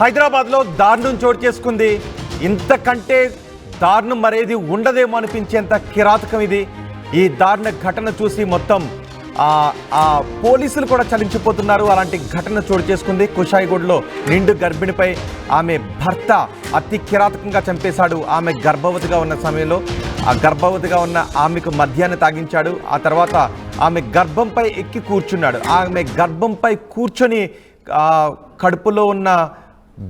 హైదరాబాద్లో దారుణం చోటు చేసుకుంది. ఇంతకంటే దారుణం మరేది ఉండదేమో అనిపించేంత కిరాతకం ఇది. ఈ దారుణ ఘటన చూసి మొత్తం పోలీసులు కూడా చలించిపోతున్నారు. అలాంటి ఘటన చోటు చేసుకుంది. కుషాయిగూడలో నిండు గర్భిణిపై ఆమె భర్త అతి కిరాతకంగా చంపేశాడు. ఆమె గర్భవతిగా ఉన్న సమయంలో గర్భవతిగా ఉన్న ఆమెకు మద్యాన్ని తాగించాడు. ఆ తర్వాత ఆమె గర్భంపై ఎక్కి కూర్చున్నాడు. ఆమె గర్భంపై కూర్చొని కడుపులో ఉన్న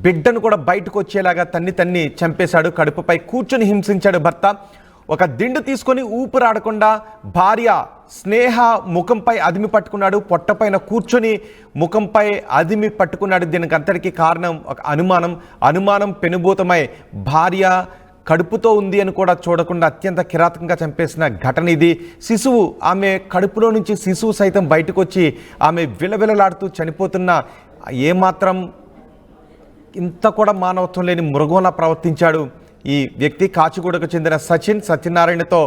బిడ్డను కూడా బయటకు వచ్చేలాగా తన్ని చంపేశాడు. కడుపుపై కూర్చొని హింసించాడు భర్త. ఒక దిండు తీసుకొని ఊపిరాడకుండా భార్య స్నేహ ముఖంపై అదిమి పట్టుకున్నాడు. పొట్టపైన కూర్చొని ముఖంపై అదిమి పట్టుకున్నాడు. దీనికి అంతటికీ కారణం ఒక అనుమానం పెనుభూతమై భార్య కడుపుతో ఉంది అని కూడా చూడకుండా అత్యంత కిరాతకంగా చంపేసిన ఘటన ఇది. శిశువు, ఆమె కడుపులో నుంచి శిశువు సైతం బయటకు వచ్చి ఆమె విలవిలలాడుతూ చనిపోతున్న ఏమాత్రం ఇంత కూడా మానవత్వం లేని మృగంలా ప్రవర్తించాడు ఈ వ్యక్తి. కాచిగూడకు చెందిన సత్యనారాయణతో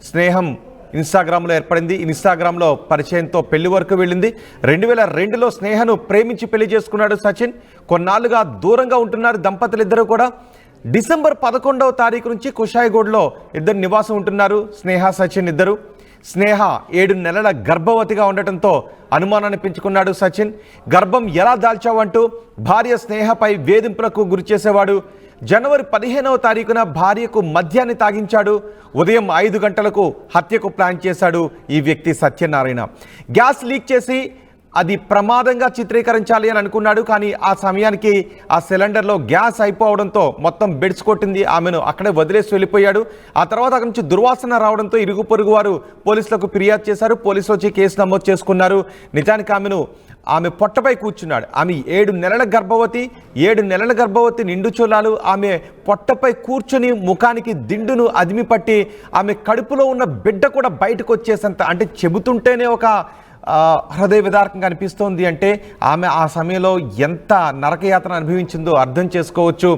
స్నేహం ఇన్స్టాగ్రామ్లో ఏర్పడింది. ఇన్స్టాగ్రామ్లో పరిచయంతో పెళ్లి వరకు వెళ్ళింది. 2002లో స్నేహను ప్రేమించి పెళ్లి చేసుకున్నాడు సచిన్. కొన్నాళ్ళుగా దూరంగా ఉంటున్నారు దంపతులు ఇద్దరు కూడా. డిసెంబర్ 11వ తారీఖు నుంచి కుషాయిగూడలో ఇద్దరు నివాసం ఉంటున్నారు. స్నేహ సచిన్ ఇద్దరు. స్నేహ 7 నెలల గర్భవతిగా ఉండటంతో అనుమానాన్ని పెంచుకున్నాడు సచిన్. గర్భం ఎలా దాల్చావంటూ భార్య స్నేహపై వేధింపులకు గురి చేసేవాడు. జనవరి 15వ తారీఖున భార్యకు మద్యాన్ని తాగించాడు. ఉదయం 5 గంటలకు హత్యకు ప్లాన్ చేశాడు ఈ వ్యక్తి సత్యనారాయణ. గ్యాస్ లీక్ చేసి అది ప్రమాదంగా చిత్రీకరించాలి అని అనుకున్నాడు. కానీ ఆ సమయానికి ఆ సిలిండర్లో గ్యాస్ అయిపోవడంతో మొత్తం బెడ్స్ కొట్టింది. ఆమెను అక్కడే వదిలేసి వెళ్ళిపోయాడు. ఆ తర్వాత అక్కడి నుంచి దుర్వాసన రావడంతో ఇరుగు పొరుగు వారు పోలీసులకు ఫిర్యాదు చేశారు. పోలీసులు వచ్చి కేసు నమోదు చేసుకున్నారు. నిజానికి ఆమె పొట్టపై కూర్చున్నాడు. ఆమె 7 నెలల గర్భవతి నిండు చూలాలు. ఆమె పొట్టపై కూర్చొని ముఖానికి దిండును అదిమి పట్టి ఆమె కడుపులో ఉన్న బిడ్డ కూడా బయటకు వచ్చేసంత, అంటే చెబుతుంటేనే ఒక హృదయ విదారకంగా అనిపిస్తోంది. అంటే ఆమె ఆ సమయంలో ఎంత నరకయాతన అనుభవించిందో అర్థం చేసుకోవచ్చు.